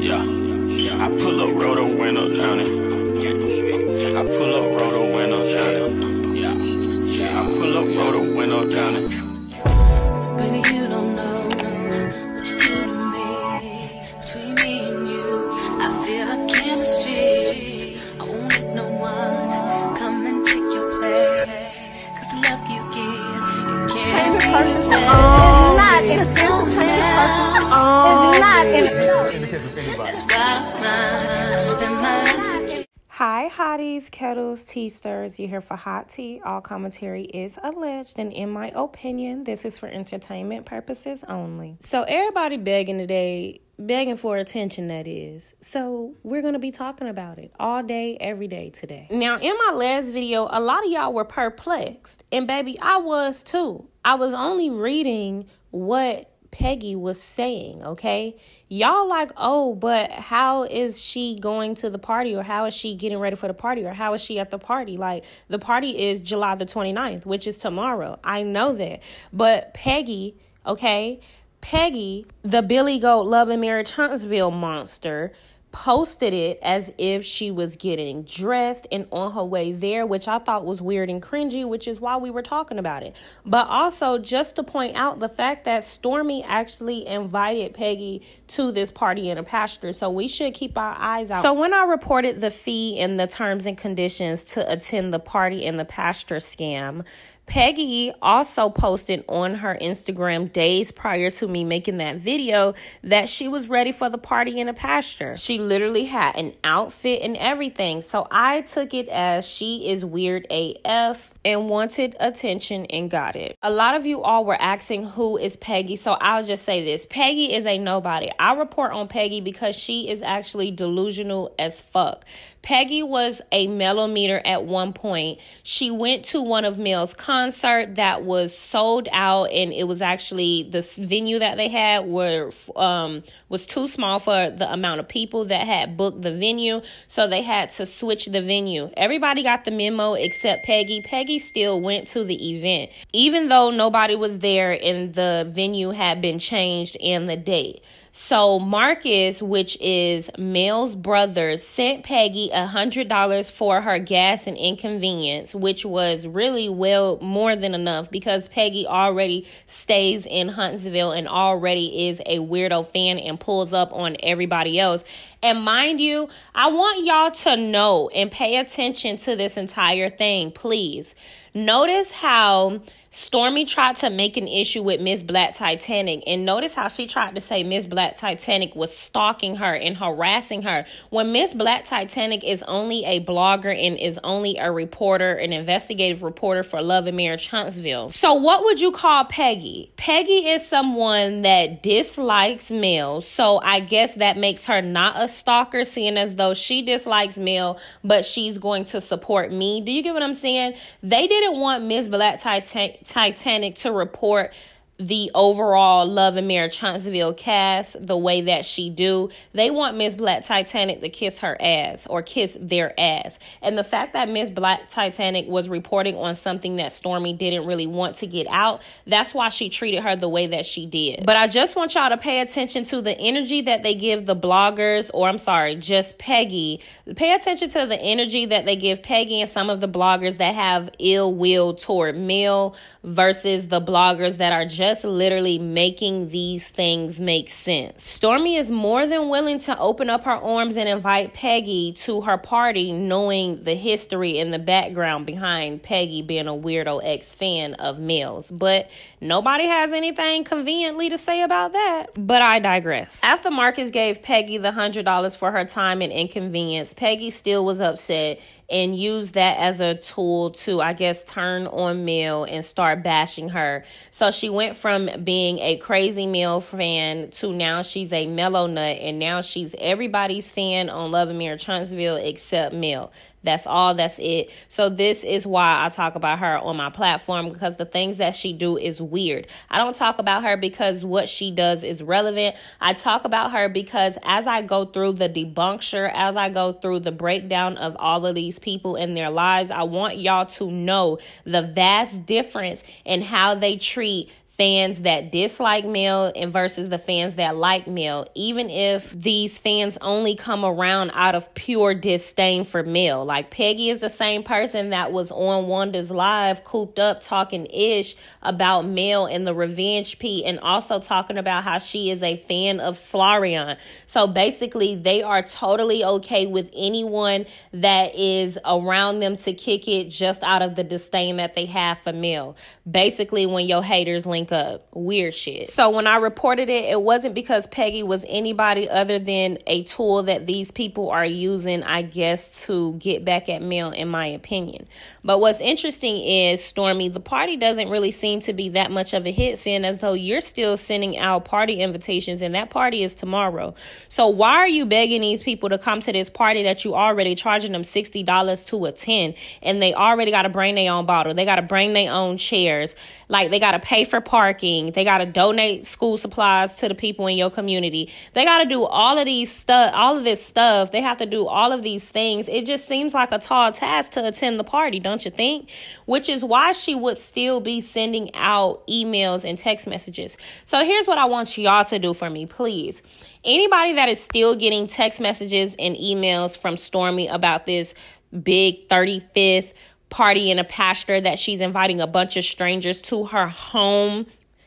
Yeah, I pull up, roll the window down it. I pull up, roll the window down it. Yeah, I pull up, roll the window down it. Baby, you don't know what you do to me. Between me and you, I feel like chemistry. I won't let no one come and take your place. Cause the love you give, you can't That's why I spend my life with you. Hi, hotties, kettles, tea stirs. You're here for hot tea. All commentary is alleged, and in my opinion, this is for entertainment purposes only. So everybody begging today, begging for attention, that is. So we're going to be talking about it all day, every day today. Now, in my last video, a lot of y'all were perplexed. And baby, I was too. I was only reading what Peggy was saying, okay? Y'all like, oh, but how is she going to the party, or how is she getting ready for the party, or how is she at the party? Like, the party is July the 29th, which is tomorrow. I know that. But Peggy, okay, Peggy, the Billy Goat Love and Marriage Huntsville monster, posted it as if she was getting dressed and on her way there, which I thought was weird and cringy, which is why we were talking about it. But also, just to point out the fact that Stormi actually invited Peggy to this party in a pasture, so we should keep our eyes out. So when I reported the fee and the terms and conditions to attend the party in the pasture scam, Peggy also posted on her Instagram days prior to me making that video that she was ready for the party in a pasture. She literally had an outfit and everything. So I took it as she is weird AF and wanted attention and got it. A lot of you all were asking who is Peggy, so I'll just say this. Peggy is a nobody. I report on Peggy because she is actually delusional as fuck. Peggy was a mellometer at one point. She went to one of Mel's concert that was sold out, and it was actually the venue that they had was too small for the amount of people that had booked the venue, so they had to switch the venue. Everybody got the memo except Peggy. Peggy still went to the event, even though nobody was there and the venue had been changed and the date. So Marcus, which is Mel's brother, sent Peggy $100 for her gas and inconvenience, which was really well more than enough because Peggy already stays in Huntsville and already is a weirdo fan and pulls up on everybody else. And mind you, I want y'all to know and pay attention to this entire thing, please. Notice how Stormi tried to make an issue with Miss Black Titanic, and notice how she tried to say Miss Black Titanic was stalking her and harassing her when Miss Black Titanic is only a blogger and is only a reporter, an investigative reporter for Love and Marriage Huntsville. So what would you call Peggy? Peggy is someone that dislikes Mel, so I guess that makes her not a stalker, seeing as though she dislikes Mel, but she's going to support me. Do you get what I'm saying? They didn't want Miss Black Titanic to report the overall Love and Marriage Huntsville cast the way that she do. They want Miss Black Titanic to kiss her ass or kiss their ass. And the fact that Miss Black Titanic was reporting on something that Stormi didn't really want to get out, that's why she treated her the way that she did. But I just want y'all to pay attention to the energy that they give the bloggers, or I'm sorry, just Peggy. Pay attention to the energy that they give Peggy and some of the bloggers that have ill will toward Mel versus the bloggers that are just literally making these things make sense. Stormi is more than willing to open up her arms and invite Peggy to her party, knowing the history and the background behind Peggy being a weirdo ex-fan of Mel's. But nobody has anything conveniently to say about that. But I digress. After Marcus gave Peggy the $100 for her time and inconvenience, Peggy still was upset and used that as a tool to, I guess, turn on Mel and start bashing her. So she went from being a crazy Mel fan to now she's a mellow nut, and now she's everybody's fan on Love and Marriage Huntsville except Mel. That's all. That's it. So this is why I talk about her on my platform, because the things that she do is weird. I don't talk about her because what she does is relevant. I talk about her because as I go through the debunkture, as I go through the breakdown of all of these people and their lives, I want y'all to know the vast difference in how they treat fans that dislike Mel and versus the fans that like Mel, even if these fans only come around out of pure disdain for Mel. Like, Peggy is the same person that was on Wanda's live cooped up talking ish about Mel and the revenge P, and also talking about how she is a fan of Slarion. So basically, they are totally okay with anyone that is around them to kick it just out of the disdain that they have for Mel. Basically, when your haters link up. Weird shit. So when I reported it, it wasn't because Peggy was anybody other than a tool that these people are using, I guess, to get back at Mel, in my opinion. But what's interesting is, Stormi, the party doesn't really seem to be that much of a hit, seeing as though you're still sending out party invitations, and that party is tomorrow. So why are you begging these people to come to this party that you already charging them $60 to attend, and they already got to bring their own bottle, they got to bring their own chairs, like they got to pay for parking, they got to donate school supplies to the people in your community, they got to do all of this stuff, they have to do all of these things. It just seems like a tall task to attend the party, don't you think? Which is why she would still be sending out emails and text messages. So here's what I want y'all to do for me, please. Anybody that is still getting text messages and emails from Stormi about this big 35th party in a pasture that she's inviting a bunch of strangers to her home,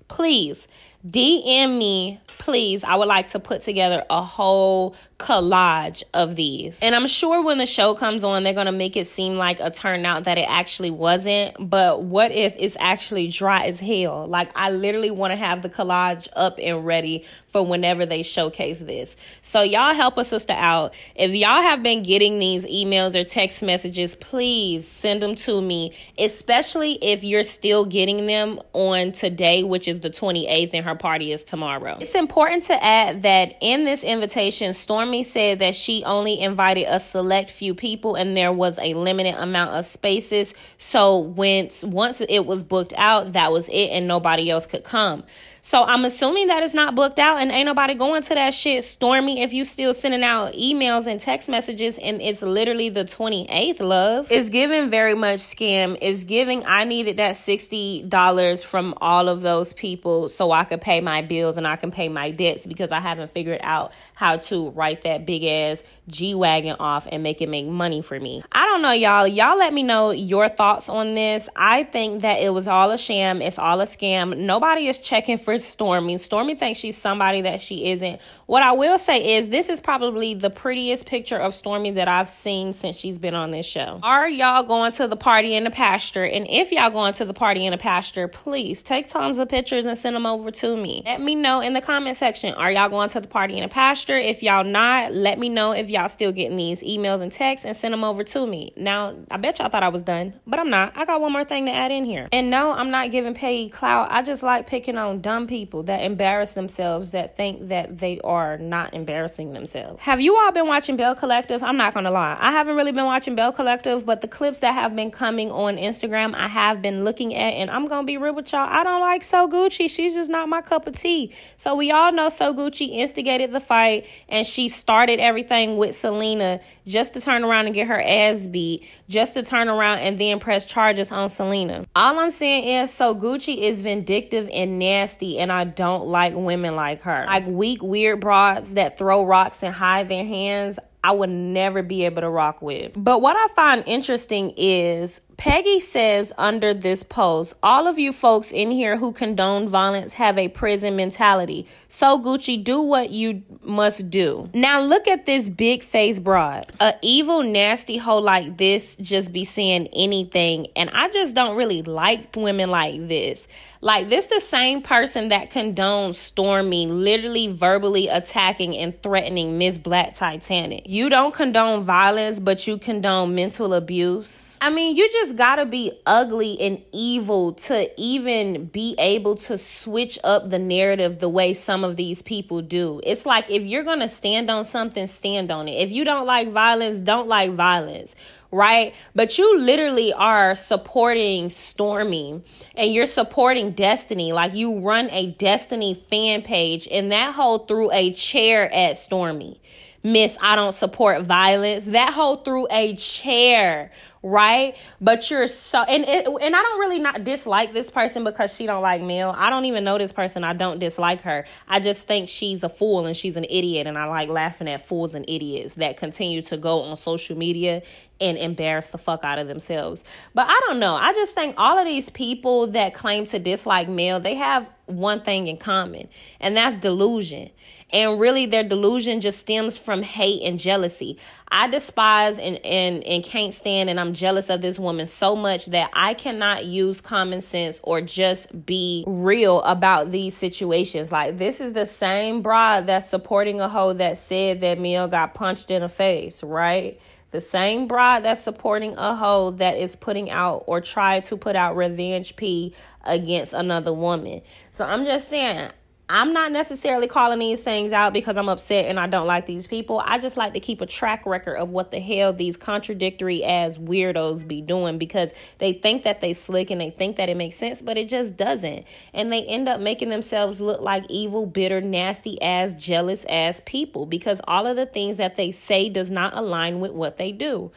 please DM me, please. I would like to put together a whole collage of these. And I'm sure when the show comes on, they're going to make it seem like a turnout that it actually wasn't. But what if it's actually dry as hell? Like, I literally want to have the collage up and ready for whenever they showcase this. So y'all help a sister out. If y'all have been getting these emails or text messages, please send them to me, especially if you're still getting them on today, which is the 28th, and her party is tomorrow. It's important to add that in this invitation, Stormi said that she only invited a select few people and there was a limited amount of spaces. So once it was booked out, that was it, and nobody else could come. So I'm assuming that it's not booked out and ain't nobody going to that shit, Stormi, if you still sending out emails and text messages and it's literally the 28th, love. It's giving very much scam. It's giving I needed that $60 from all of those people so I could pay my bills and I can pay my debts, because I haven't figured out how to write that big ass G-Wagon off and make it make money for me. I don't know, y'all. Y'all let me know your thoughts on this. I think that it was all a sham. It's all a scam. Nobody is checking for Stormi. Stormi thinks she's somebody that she isn't. What I will say is this is probably the prettiest picture of Stormi that I've seen since she's been on this show. Are y'all going to the party in the pasture? And if y'all going to the party in the pasture, please take tons of pictures and send them over to me. Let me know in the comment section. Are y'all going to the party in the pasture? If y'all not, let me know if y'all still getting these emails and texts and send them over to me. Now, I bet y'all thought I was done, but I'm not. I got one more thing to add in here. And no, I'm not giving paid clout. I just like picking on dumb people that embarrass themselves, that think that they are not embarrassing themselves. Have you all been watching Bell Collective? I'm not gonna lie, I haven't really been watching Bell Collective, but the clips that have been coming on Instagram I have been looking at, and I'm gonna be real with y'all, I don't like So Gucci. She's just not my cup of tea. So we all know So Gucci instigated the fight and she started everything with Selena just to turn around and get her ass beat, just to turn around and then press charges on Selena. All I'm saying is So Gucci is vindictive and nasty, and I don't like women like her. Like weak, weird broads that throw rocks and hide their hands, I would never be able to rock with. But what I find interesting is Peggy says under this post, all of you folks in here who condone violence have a prison mentality. So Gucci, do what you must do. Now look at this big face broad. A evil, nasty hoe like this just be saying anything. And I just don't really like women like this. Like, this the same person that condones Stormi literally verbally attacking and threatening Miss Black Titanic. You don't condone violence, but you condone mental abuse. I mean, you just gotta be ugly and evil to even be able to switch up the narrative the way some of these people do. It's like, if you're gonna stand on something, stand on it. If you don't like violence, don't like violence. Right? But you literally are supporting Stormi and you're supporting Destiny. Like, you run a Destiny fan page and that hoe threw a chair at Stormi. Miss, I don't support violence. That hoe threw a chair right? But you're so, and I don't really not dislike this person because she don't like Mel. I don't even know this person. I don't dislike her. I just think she's a fool and she's an idiot, and I like laughing at fools and idiots that continue to go on social media and embarrass the fuck out of themselves. But I don't know. I just think all of these people that claim to dislike Mel, they have one thing in common, and that's delusion. And really, their delusion just stems from hate and jealousy. I despise and can't stand, and I'm jealous of this woman so much that I cannot use common sense or just be real about these situations. Like, this is the same broad that's supporting a hoe that said that Mel got punched in the face, right? The same broad that's supporting a hoe that is putting out or tried to put out revenge P against another woman. So I'm just saying, I'm not necessarily calling these things out because I'm upset and I don't like these people. I just like to keep a track record of what the hell these contradictory ass weirdos be doing, because they think that they slick and they think that it makes sense, but it just doesn't. And they end up making themselves look like evil, bitter, nasty ass, jealous ass people because all of the things that they say does not align with what they do.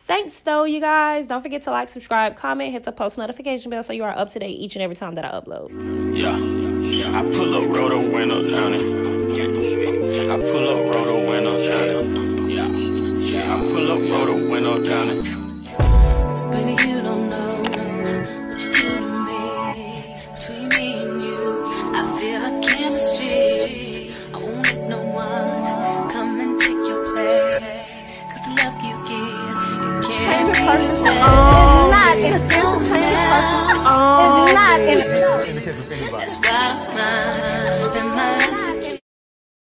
Thanks, though, you guys. Don't forget to like, subscribe, comment, hit the post notification bell so you are up to date each and every time that I upload. Yeah, I pull up roto window down it. I pull up roto window down it. Yeah, I pull up roto window down it. Baby, you don't know what you do to me. Between me and you, I feel like chemistry. I won't let no one come and take your place. 'Cause the love you give. It's not in entertainment purpose. It's not in That's why I spend